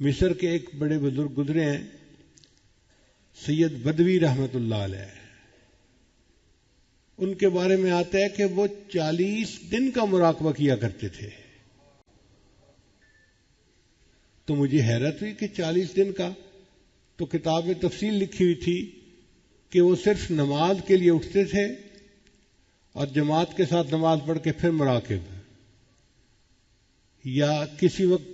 مصر کے ایک بڑے بزرگ گزرے ہیں، سید بدوی رحمۃ اللہ علیہ، ان کے بارے میں آتا ہے کہ وہ 40 دن کا مراقبہ کیا کرتے تھے۔ تو مجھے حیرت ہوئی کہ 40 دن کا، تو کتاب میں تفصیل لکھی ہوئی تھی کہ وہ صرف نماز کے لیے اٹھتے تھے اور جماعت کے ساتھ نماز پڑھ کے پھر مراقب، یا کسی وقت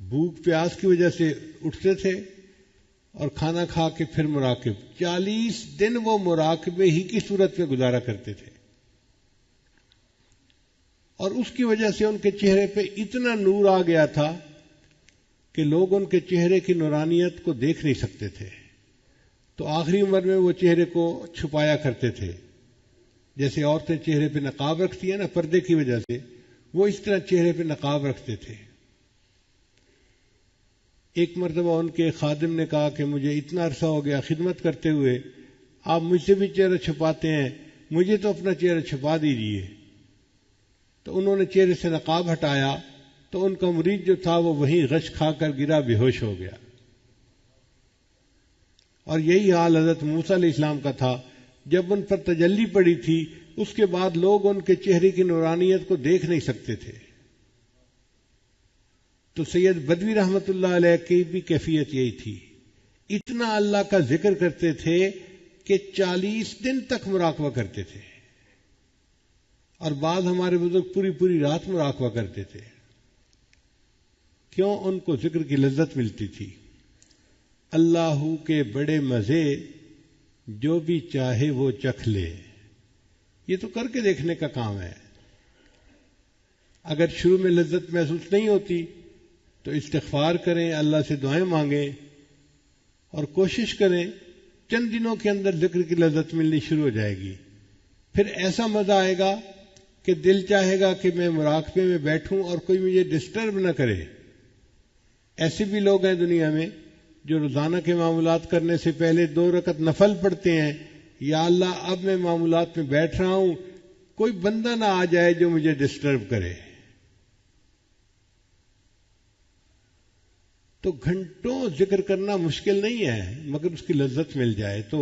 بھوک پیاس کی وجہ سے اٹھتے تھے اور کھانا کھا کے پھر مراقب۔ 40 دن وہ مراقبے ہی کی صورت میں گزارا کرتے تھے، اور اس کی وجہ سے ان کے چہرے پہ اتنا نور آ گیا تھا کہ لوگ ان کے چہرے کی نورانیت کو دیکھ نہیں سکتے تھے۔ تو آخری عمر میں وہ چہرے کو چھپایا کرتے تھے، جیسے عورتیں چہرے پہ نقاب رکھتی ہیں نا پردے کی وجہ سے، وہ اس طرح چہرے پہ نقاب رکھتے تھے۔ ایک مرتبہ ان کے خادم نے کہا کہ مجھے اتنا عرصہ ہو گیا خدمت کرتے ہوئے، آپ مجھ سے بھی چہرہ چھپاتے ہیں، مجھے تو اپنا چہرہ چھپا دیجیے۔ تو انہوں نے چہرے سے نقاب ہٹایا تو ان کا مرید جو تھا وہ وہیں غش کھا کر گرا، بے ہوش ہو گیا۔ اور یہی حال حضرت موسیٰ علیہ السلام کا تھا، جب ان پر تجلی پڑی تھی اس کے بعد لوگ ان کے چہرے کی نورانیت کو دیکھ نہیں سکتے تھے۔ تو سید بدوی رحمۃ اللہ علیہ کی بھی کیفیت یہی تھی، اتنا اللہ کا ذکر کرتے تھے کہ 40 دن تک مراقبہ کرتے تھے، اور بعض ہمارے بزرگ پوری پوری رات مراقبہ کرتے تھے۔ کیوں؟ ان کو ذکر کی لذت ملتی تھی۔ اللہ کے بڑے مزے، جو بھی چاہے وہ چکھ لے، یہ تو کر کے دیکھنے کا کام ہے۔ اگر شروع میں لذت محسوس نہیں ہوتی تو استغفار کریں، اللہ سے دعائیں مانگیں، اور کوشش کریں چند دنوں کے اندر ذکر کی لذت ملنی شروع ہو جائے گی۔ پھر ایسا مزہ آئے گا کہ دل چاہے گا کہ میں مراقبے میں بیٹھوں اور کوئی مجھے ڈسٹرب نہ کرے۔ ایسے بھی لوگ ہیں دنیا میں جو روزانہ کے معاملات کرنے سے پہلے 2 رکعت نفل پڑھتے ہیں، یا اللہ اب میں معاملات میں بیٹھ رہا ہوں، کوئی بندہ نہ آ جائے جو مجھے ڈسٹرب کرے۔ تو گھنٹوں ذکر کرنا مشکل نہیں ہے، مگر اس کی لذت مل جائے تو۔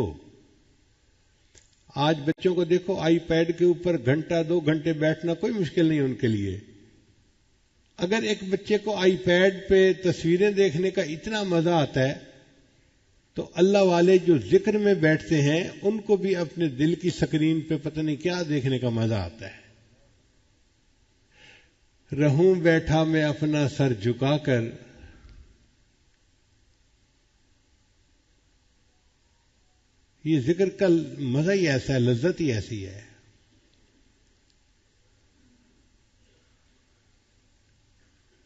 آج بچوں کو دیکھو، آئی پیڈ کے اوپر گھنٹہ 2 گھنٹے بیٹھنا کوئی مشکل نہیں ان کے لیے۔ اگر ایک بچے کو آئی پیڈ پہ تصویریں دیکھنے کا اتنا مزہ آتا ہے، تو اللہ والے جو ذکر میں بیٹھتے ہیں ان کو بھی اپنے دل کی سکرین پہ پتہ نہیں کیا دیکھنے کا مزہ آتا ہے۔ رہوں بیٹھا میں اپنا سر جھکا کر، یہ ذکر کا مزہ ہی ایسا ہے، لذت ہی ایسی ہے۔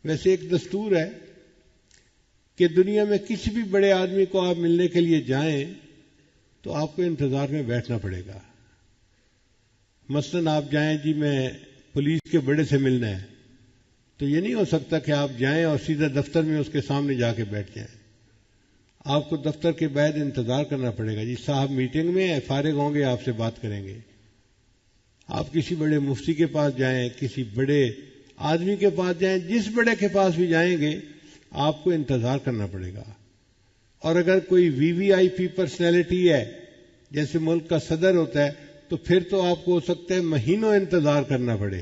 ویسے ایک دستور ہے کہ دنیا میں کسی بھی بڑے آدمی کو آپ ملنے کے لیے جائیں تو آپ کو انتظار میں بیٹھنا پڑے گا۔ مثلا آپ جائیں جی میں پولیس کے بڑے سے ملنا ہے، تو یہ نہیں ہو سکتا کہ آپ جائیں اور سیدھا دفتر میں اس کے سامنے جا کے بیٹھ جائیں۔ آپ کو دفتر کے بعد انتظار کرنا پڑے گا، جی صاحب میٹنگ میں ہیں، فارغ ہوں گے آپ سے بات کریں گے۔ آپ کسی بڑے مفتی کے پاس جائیں، کسی بڑے آدمی کے پاس جائیں، جس بڑے کے پاس بھی جائیں گے آپ کو انتظار کرنا پڑے گا۔ اور اگر کوئی VVIP پرسنالٹی ہے، جیسے ملک کا صدر ہوتا ہے، تو پھر تو آپ کو ہو سکتا ہے مہینوں انتظار کرنا پڑے۔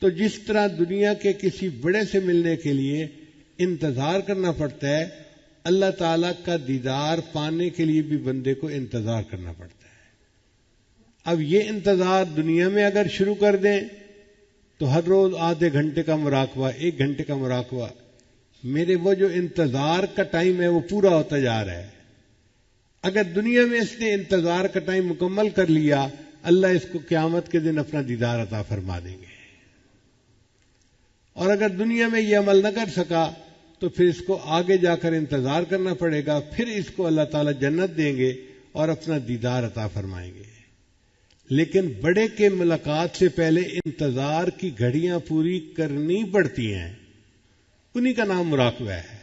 تو جس طرح دنیا کے کسی بڑے سے ملنے کے لیے انتظار کرنا پڑتا ہے، اللہ تعالیٰ کا دیدار پانے کے لیے بھی بندے کو انتظار کرنا پڑتا ہے۔ اب یہ انتظار دنیا میں اگر شروع کر دیں تو ہر روز آدھے گھنٹے کا مراقبہ، 1 گھنٹے کا مراقبہ، میرے وہ جو انتظار کا ٹائم ہے وہ پورا ہوتا جا رہا ہے۔ اگر دنیا میں اس نے انتظار کا ٹائم مکمل کر لیا، اللہ اس کو قیامت کے دن اپنا دیدار عطا فرما دیں گے۔ اور اگر دنیا میں یہ عمل نہ کر سکا تو پھر اس کو آگے جا کر انتظار کرنا پڑے گا، پھر اس کو اللہ تعالیٰ جنت دیں گے اور اپنا دیدار عطا فرمائیں گے۔ لیکن بڑے کے ملاقات سے پہلے انتظار کی گھڑیاں پوری کرنی پڑتی ہیں، انہی کا نام مراقبہ ہے۔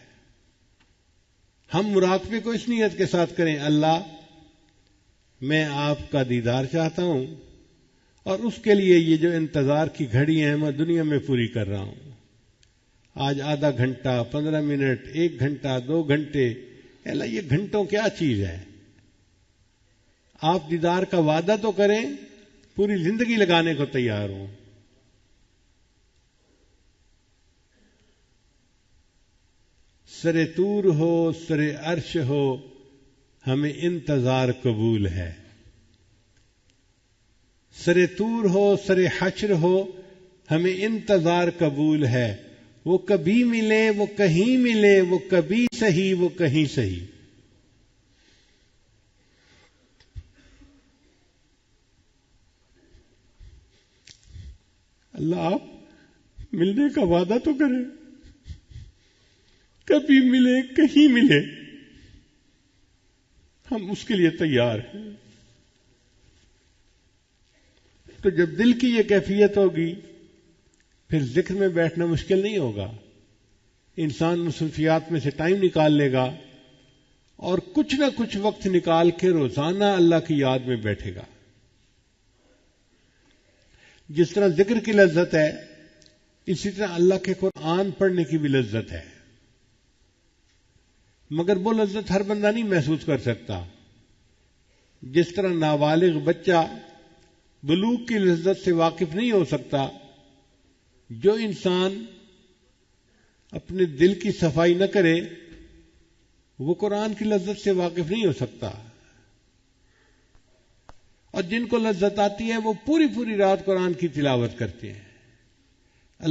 ہم مراقبے کو اس نیت کے ساتھ کریں، اللہ میں آپ کا دیدار چاہتا ہوں اور اس کے لیے یہ جو انتظار کی گھڑی ہیں میں دنیا میں پوری کر رہا ہوں۔ آج آدھا گھنٹہ 15 منٹ 1 گھنٹہ 2 گھنٹے، اللہ یہ گھنٹوں کیا چیز ہے؟ آپ دیدار کا وعدہ تو کریں، پوری زندگی لگانے کو تیار ہوں۔ سر طور ہو سر عرش ہو ہمیں انتظار قبول ہے، سر طور ہو سر حشر ہو ہمیں انتظار قبول ہے، وہ کبھی ملے وہ کہیں ملے، وہ کبھی صحیح وہ کہیں صحیح۔ اللہ آپ ملنے کا وعدہ تو کریں، کبھی ملے کہیں ملے، ہم اس کے لیے تیار ہیں۔ تو جب دل کی یہ کیفیت ہوگی پھر ذکر میں بیٹھنا مشکل نہیں ہوگا، انسان مصروفیات میں سے ٹائم نکال لے گا اور کچھ نہ کچھ وقت نکال کے روزانہ اللہ کی یاد میں بیٹھے گا۔ جس طرح ذکر کی لذت ہے اسی طرح اللہ کے قرآن پڑھنے کی بھی لذت ہے، مگر وہ لذت ہر بندہ نہیں محسوس کر سکتا۔ جس طرح نابالغ بچہ بلوغ کی لذت سے واقف نہیں ہو سکتا، جو انسان اپنے دل کی صفائی نہ کرے وہ قرآن کی لذت سے واقف نہیں ہو سکتا۔ اور جن کو لذت آتی ہے وہ پوری پوری رات قرآن کی تلاوت کرتے ہیں۔